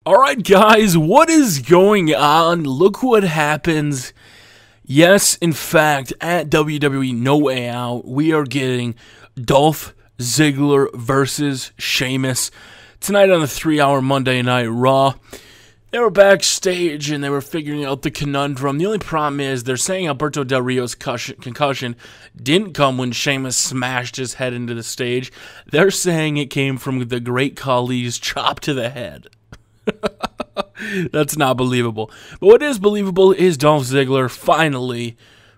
Alright guys, what is going on? Look what happens. Yes, in fact, at WWE No Way Out, we are getting Dolph Ziggler versus Sheamus tonight on the 3-hour Monday Night Raw. They were backstage and they were figuring out the conundrum. The only problem is they're saying Alberto Del Rio's concussion didn't come when Sheamus smashed his head into the stage. They're saying it came from the Great Khali's chop to the head. That's not believable. But what is believable is Dolph Ziggler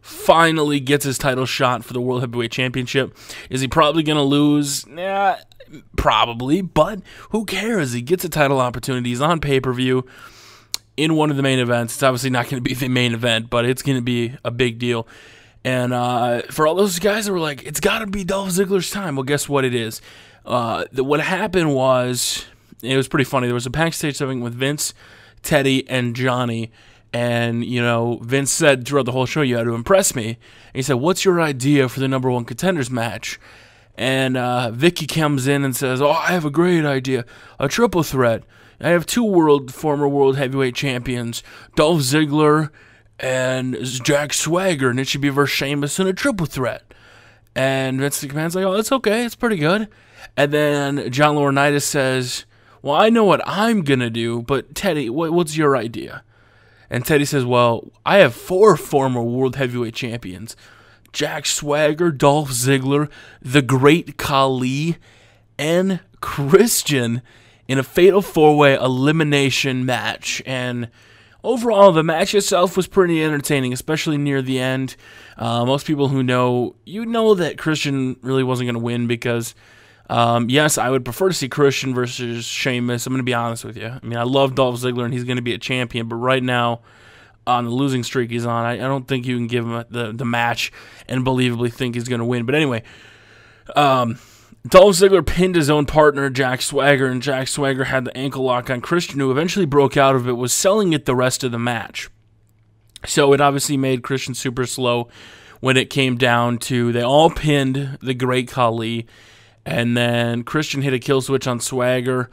finally gets his title shot for the World Heavyweight Championship. Is he probably going to lose? Nah, probably, but who cares? He gets a title opportunity. He's on pay-per-view in one of the main events. It's obviously not going to be the main event, but it's going to be a big deal. And for all those guys that were like, it's got to be Dolph Ziggler's time, well, guess what it is? What happened was, it was pretty funny. There was a backstage segment with Vince, Teddy, and Johnny. And, you know, Vince said throughout the whole show, you had to impress me. And he said, what's your idea for the #1 contenders match? And Vicky comes in and says, oh, I have a great idea. A triple threat. I have two former world heavyweight champions, Dolph Ziggler and Jack Swagger, and it should be versus Sheamus in a triple threat. And Vince McMahon's like, oh, that's okay. It's pretty good. And then John Laurinaitis says, well, I know what I'm going to do, but Teddy, what's your idea? And Teddy says, well, I have 4 former world heavyweight champions. Jack Swagger, Dolph Ziggler, the Great Khali, and Christian in a fatal 4-way elimination match. And overall, the match itself was pretty entertaining, especially near the end. Most people who know, you know that Christian really wasn't going to win because, yes, I would prefer to see Christian versus Sheamus. I'm going to be honest with you. I mean, I love Dolph Ziggler, and he's going to be a champion, but right now, on the losing streak he's on, I don't think you can give him the match and believably think he's going to win. But anyway, Dolph Ziggler pinned his own partner, Jack Swagger, and Jack Swagger had the ankle lock on Christian, who eventually broke out of it, was selling it the rest of the match. So it obviously made Christian super slow when it came down to, they all pinned the Great Khali, and then Christian hit a kill switch on Swagger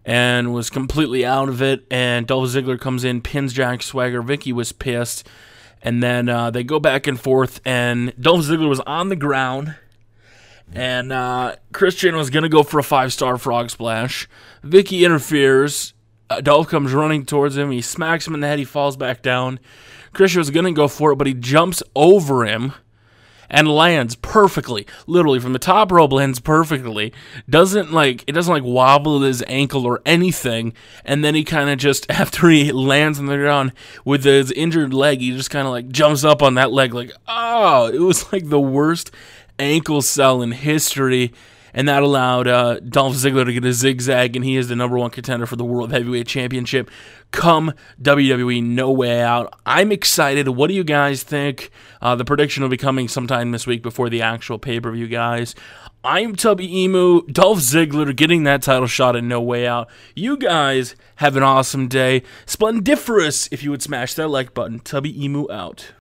and was completely out of it, and Dolph Ziggler comes in, pins Jack Swagger. Vicky was pissed, and then they go back and forth, and Dolph Ziggler was on the ground, and Christian was going to go for a 5-star frog splash. Vicky interferes. Dolph comes running towards him. He smacks him in the head. He falls back down. Christian was going to go for it, but he jumps over him and lands perfectly. Literally, from the top rope, lands perfectly. It doesn't wobble his ankle or anything. And then he kind of just, after he lands on the ground with his injured leg, he just kind of like jumps up on that leg like, oh, it was like the worst ankle sell in history. And that allowed Dolph Ziggler to get a zigzag, and he is the #1 contender for the World Heavyweight Championship come WWE No Way Out. I'm excited. What do you guys think? The prediction will be coming sometime this week before the actual pay-per-view, guys. I'm Tubby Emu. Dolph Ziggler getting that title shot in No Way Out. You guys have an awesome day. Splendiferous if you would smash that like button. Tubby Emu out.